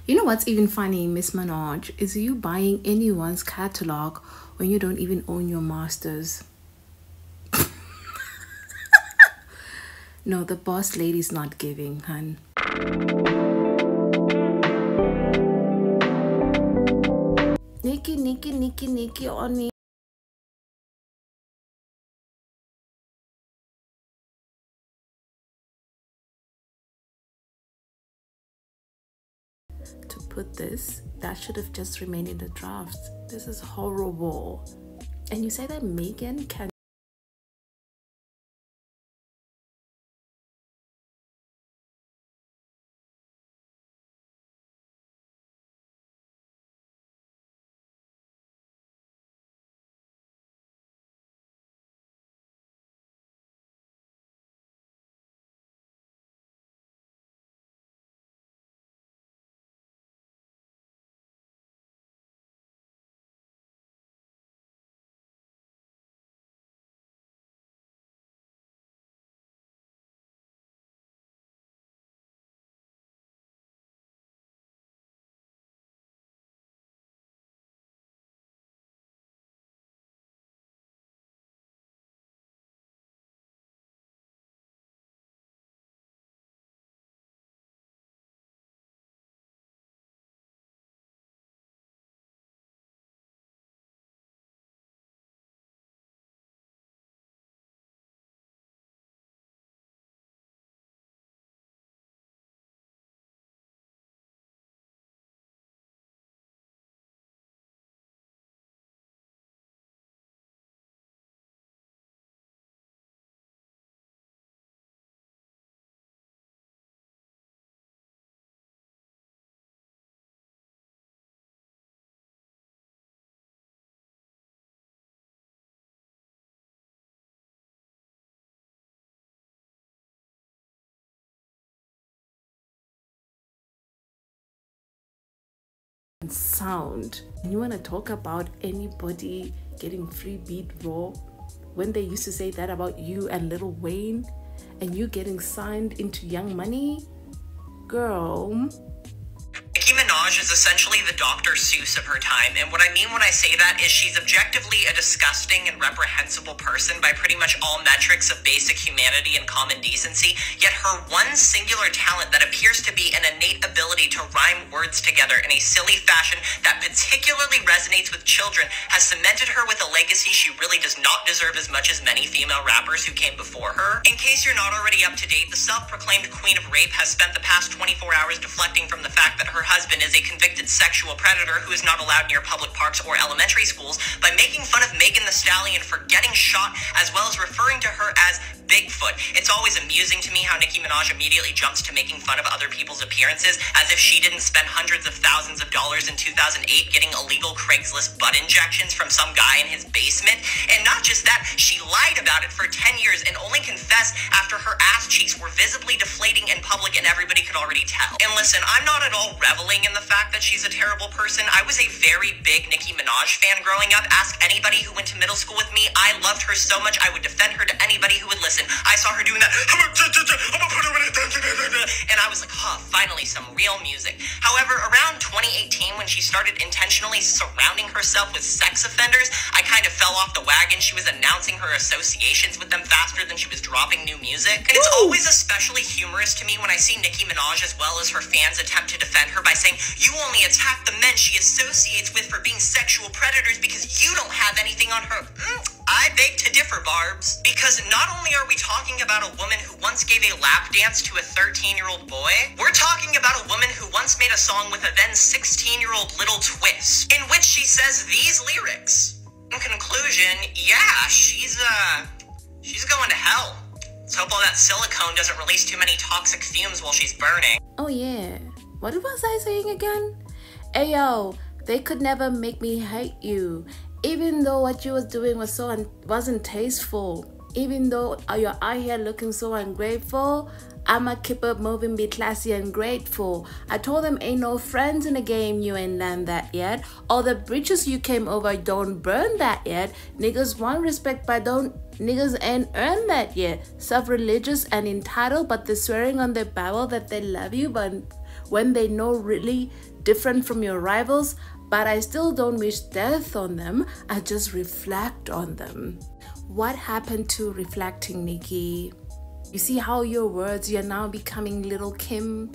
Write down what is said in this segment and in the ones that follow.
You know what's even funny, Miss Minaj, is you buying anyone's catalog when you don't even own your masters. No, the boss lady's not giving, hun. Nicki on me. To put this, that should have just remained in the drafts. This is horrible. And you say that Megan can sound. You want to talk about anybody getting free beat raw when they used to say that about you and Lil Wayne, and you getting signed into Young Money? Girl. Nicki Minaj is essentially the Dr. Seuss of her time, and what I mean when I say that is she's objectively a disgusting and reprehensible person by pretty much all metrics of basic humanity and common decency, yet her one singular talent that appears to be an innate ability to rhyme words together in a silly fashion that particularly resonates with children has cemented her with a legacy she really does not deserve as much as many female rappers who came before her. In case you're not already up to date, the self-proclaimed queen of rape has spent the past 24 hours deflecting from the fact that her husband is a convicted sexual predator who is not allowed near public parks or elementary schools by making fun of Megan Thee Stallion for getting shot, as well as referring to her as BigFoot. It's always amusing to me how Nicki Minaj immediately jumps to making fun of other people's appearances as if she didn't spend hundreds of thousands of dollars in 2008 getting illegal Craigslist butt injections from some guy in his basement. And not just that, she lied about it for 10 years and only confessed after her ass cheeks were visibly deflating in public and everybody could already tell. And listen, I'm not at all reveling in the fact that she's a terrible person. I was a very big Nicki Minaj fan growing up. Ask anybody who went to middle school with me. I loved her so much I would defend her to anybody who would listen. I saw her doing that, and I was like, huh, finally some real music. However, around 2018, when she started intentionally surrounding herself with sex offenders, I kind of fell off the wagon. She was announcing her associations with them faster than she was dropping new music. And it's always especially humorous to me when I see Nicki Minaj as well as her fans attempt to defend her by saying, you only attack the men she associates with for being sexual predators because you don't have anything on her. I beg to differ, Barbs. Because not only are we talking about a woman who once gave a lap dance to a 13-year-old boy, we're talking about a woman who once made a song with a then 16-year-old little twist, in which she says these lyrics. In conclusion, yeah, she's going to hell. Let's hope all that silicone doesn't release too many toxic fumes while she's burning. Oh yeah. What was I saying again? Ayo, they could never make me hate you. Even though what you was doing was wasn't tasteful, even though you're out here looking so ungrateful, I'ma keep up moving, be classy and grateful. I told them ain't no friends in the game, you ain't learned that yet. All the bridges you came over don't burn that yet. Niggas want respect but niggas ain't earned that yet. Self-religious and entitled, but they're swearing on their Bible that they love you, but when they know really different from your rivals, but I still don't wish death on them. I just reflect on them. What happened to reflecting, Nicki? You see how your words, you're now becoming little Kim,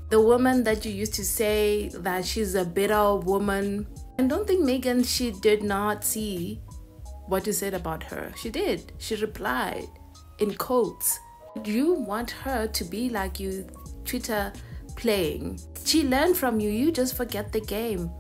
the woman that you used to say that she's a bitter woman. And don't think Megan, she did not see what you said about her. She did. She replied in quotes. You want her to be like you, Twitter playing. She learned from you. You just forget the game.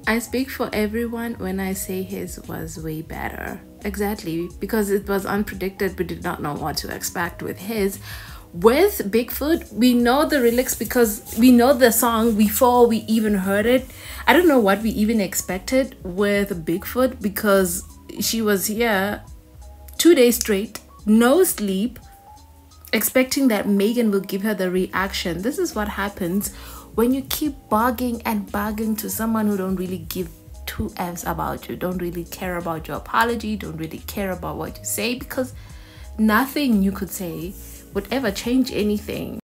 I speak for everyone when I say his was way better. Exactly, because it was unpredicted. We did not know what to expect with his. With BigFoot, we know the lyrics because we know the song before we even heard it. I don't know what we even expected with BigFoot because she was here 2 days straight, no sleep, expecting that Megan will give her the reaction. This is what happens when you keep barging and barging to someone who don't really give two F's about you, don't really care about your apology, don't really care about what you say, because nothing you could say would ever change anything.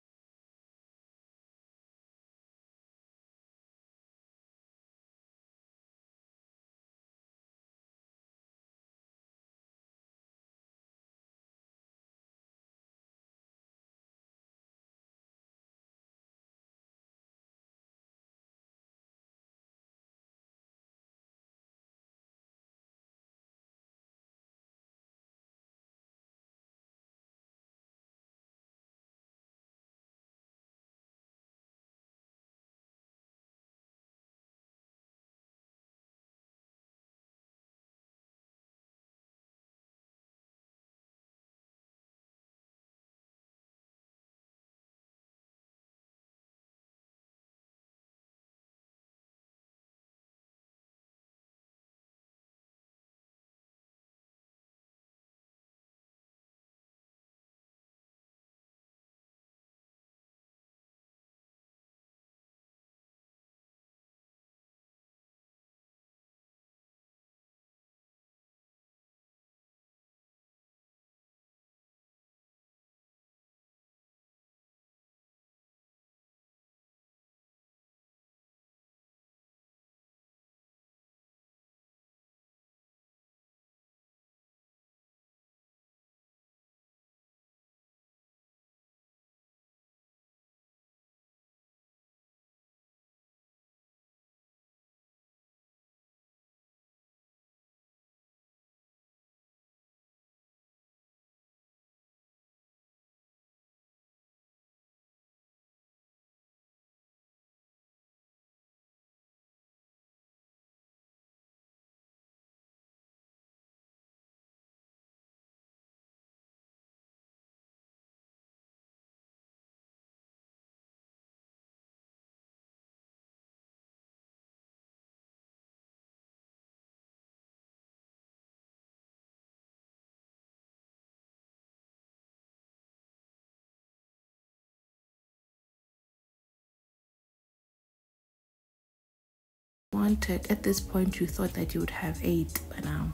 wanted, at this point, you thought that you would have 8 by now.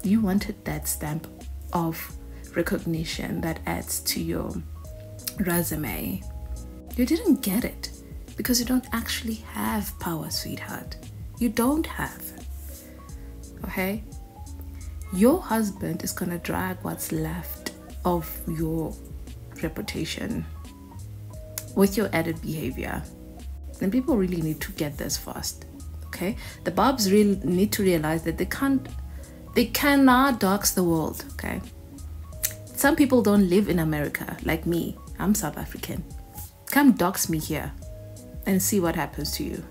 You wanted that stamp of recognition that adds to your resume. You didn't get it because you don't actually have power, sweetheart. You don't have. Okay? Your husband is gonna drag what's left of your reputation with your added behavior. And people really need to get this fast. Okay? The Bobs really need to realize that they cannot dox the world. Okay? Some people don't live in America like me. I'm South African. Come dox me here and see what happens to you.